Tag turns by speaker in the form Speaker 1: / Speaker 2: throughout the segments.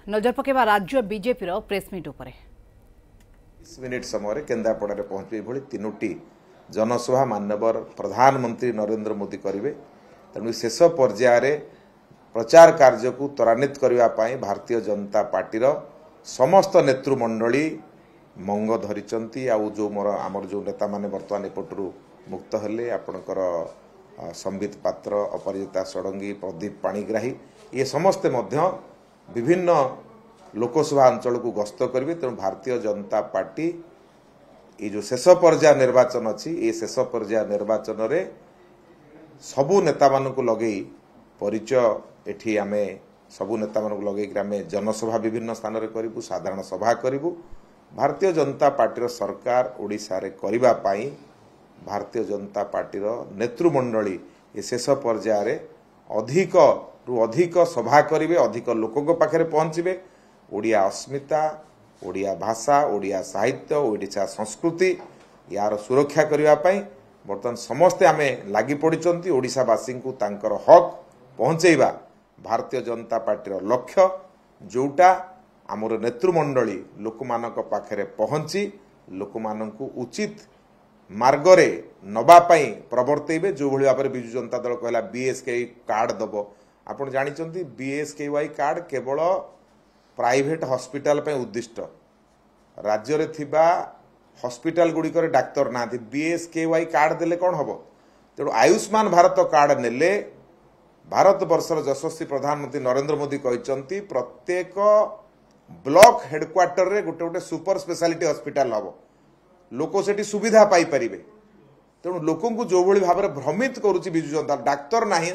Speaker 1: नजर पकेबा राज्य BJP press meet उपर
Speaker 2: 20 मिनिट समय केन्द्रापड़ा पहुंचे भली तीनोटी जनसभा माननीय प्रधानमंत्री नरेंद्र मोदी करेंगे। तेणु शेष पर्यायर प्रचार कार्य को त्वरान्वित करने भारतीय जनता पार्टी समस्त नेतृमंडली मंग धरी जो मोर आमर जो नेता माने बर्तमान एपटू मुक्त हेले आपणकर संबित पात्र अपराजिता षडंगी प्रदीप पाणिग्राही ये समस्ते मध्य विभिन्न लोकसभा अंचल को गस्त करेंगे। तेणु भारतीय जनता पार्टी ये जो शेष पर्याय निर्वाचन अच्छी ये शेष पर्याय निर्वाचन रे सबू नेता मानक लगे परिचय एठी आमे सबू नेता मानक लगे आमे जनसभा विभिन्न स्थान रे करिवु साधारण सभा करिवु। भारतीय जनता पार्टी सरकार ओडिशा रे करिबा पाई भारतीय जनता पार्टी नेतृमंडली ये शेष पर्याय रे अधिक रु अधिक सभा करिवे, अधिक लोकों पाखे पहुँचे। ओडिया अस्मिता, ओडिया भाषा, ओडिया साहित्य, ओडिशा संस्कृति यार सुरक्षा करने बर्तमान समस्ते आमे लागी पड़िचंती। ओडिशावासी को तांकर हक पहुँचेबा भारतीय जनता पार्टी लक्ष्य, जोटा आमर नेतृमंडली लोक मानक पाखरे पहुँची लोक मानक उचित मार्गरे नबापाई प्रवर्तेबे। जो भली भाव विजु जनता दल कहला बीएसके कार्ड दब, आपण जानिचंती बीएसकेवाई कार्ड केवल प्राइवेट हॉस्पिटल पे उद्दिष्ट। राज्य रे थिबा हॉस्पिटल गुड़िकर डाक्तर ना बीएसकेवाई कार्ड देले कौन हम। तेणु आयुष्मान भारत कार्ड नेले भारत वर्षर यशस्वी प्रधानमंत्री नरेंद्र मोदी कहते प्रत्येक ब्लॉक हेडक्वार्टर रे गोटे गोटे सुपर स्पेशलिटी हॉस्पिटल हम, लोक सेठी सुविधा पाई परिबे। तेणु लोकों को जो भली भाव भ्रमित करुच्ची विजु जनता डाक्तर नाही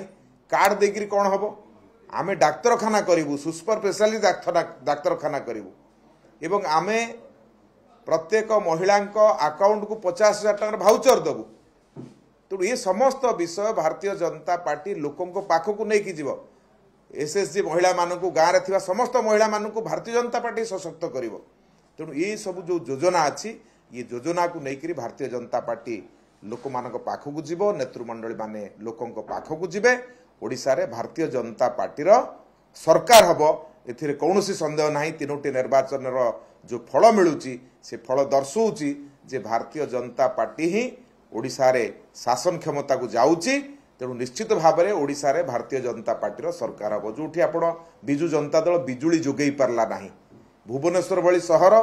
Speaker 2: कार्ड देकरी कौन हम, आमे डाक्तरखाना करूँ सुपर स्पेशलिटी डाक्तरखाना करूँ एवं आमे प्रत्येक महिला अकाउंट को 50,000 टकर भाउचर देबू। तेणु ये समस्त विषय भारतीय जनता पार्टी लोकों पाखक नहीं कि जीव एसएसजी महिला मानू गाँव में समस्त महिला मानू भारतीय जनता पार्टी सशक्त कर। तेणु ये सब जो योजना अच्छी ये योजना को लेकर भारतीय जनता पार्टी लोक मानक पाखक जीव, नेतृमंडली माने लोकों पाखक जीवे। ओडिशा रे भारतीय जनता पार्टी सरकार हम एथिरे कौनसी संदेह नहीं। तीनोटी निर्वाचन जो फल मिलूची से फल दर्शाऊँची जे भारतीय जनता पार्टी ही ओडिशा रे शासन क्षमता को जाऊँची। तेणु निश्चित भाव में ओडिशा रे भारतीय जनता पार्टी सरकार हम जो आपण विजु जनता दल बिजुली जोगई पारला नहीं। भुवनेश्वर भली सहर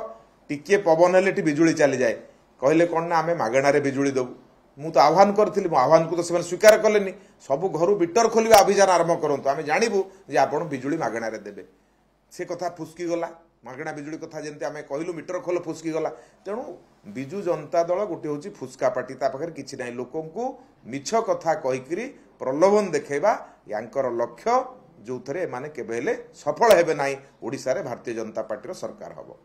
Speaker 2: टिके पवन हेले बिजुली चली जाए कहले कौन ना आमे मागणारे बिजुली देबू। मु तो आह्वान करी आह्वान को तो से स्वीकार कले सबू घर मीटर खोलिया अभियान आरंभ करूँ आम जानबू जे आपण बिजुली मागणारे देबे। से कथा फुसकी गला मागणा बिजुली कथा जमी आम कहलु मीटर खोल फुसकी गला। तेणु विजु जनता दल गोटे हूँ फुसका पार्टी पाखे किसी ना लोकों को मिछ कथा कहीकि प्रलोभन देखा यांकर लक्ष्य जो थे माने केबे सफल हेबे नाही। ओडिशा रे भारतीय जनता पार्टी सरकार हम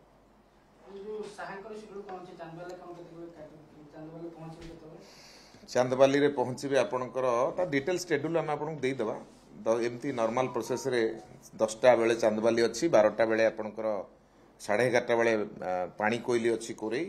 Speaker 2: चांदबाली रे पहुँचे आपणकर डिटेल शेड्यूल आम आपको देदेवा। एमती नॉर्मल प्रोसेस रे 10टा बेले चांदबाली अच्छी 12टा बेले आपणकर 11:30 बेले पानी कोइली अच्छी कोरई